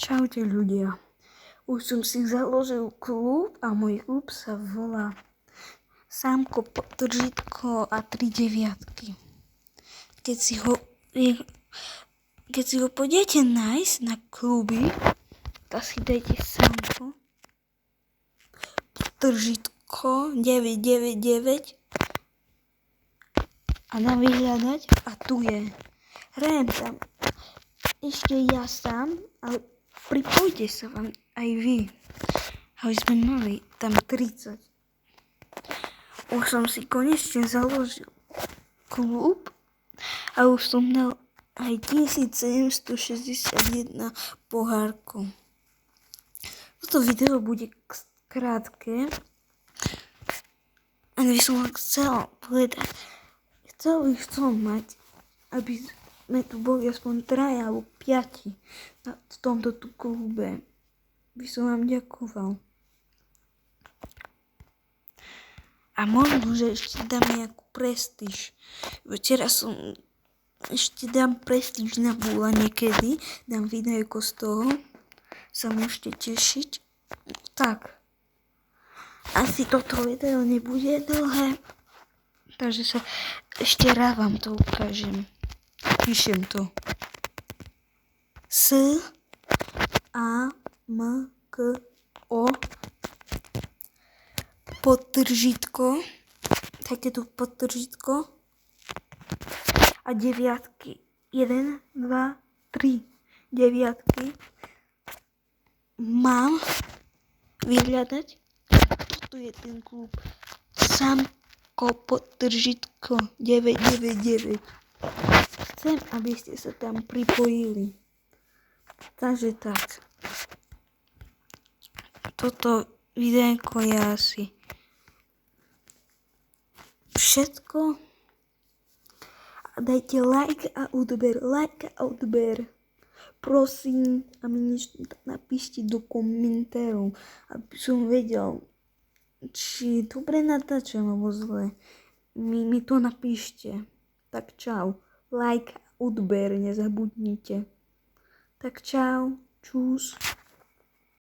Čaute ľudia. Už som si založil klub a môj klub sa volá Sámko, podtržítko a 3 deviatky. Keď si ho pôjdete nájsť na kluby, tak si dajte Sámko, podtržítko 999 a dám vyhľadať a tu je. Hrajem tam ešte ja sám, ale pripojte sa vám aj vy, aby sme mali tam 30. Už som si konečne založil klub a už som dal aj 1761 pohárkov. Toto video bude krátke, ale by som chcel povedať, chcel by som mať, aby sme tu boli aspoň 3 alebo 5 v tomto klube. By som vám ďakoval. A možno, že ešte dám nejakú prestíž. Včera som ešte dám prestíž na Bula niekedy. Dám videjko z toho. Sa môžete tešiť. Tak. Asi toto video nebude dlhé. Takže sa ešte raz vám to ukážem. Píšem to. S-A-M-K-O podtržítko. Dajte tu podtržítko. A deviatky. 1, 2, 3 deviatky. Mám vyhľadať. Toto je ten klub. Sámko, podtržítko 999. Chcem, aby ste sa tam pripojili. Takže tak. Toto videjko je asi všetko. A dajte like a odber. Like a odber. Prosím, a mi niečo napíšte do komentárov, aby som vedel, či dobre natáčam alebo zle. Mi to napíšte. Tak čau. Like, odber, nezabudnite. Tak čau, čus.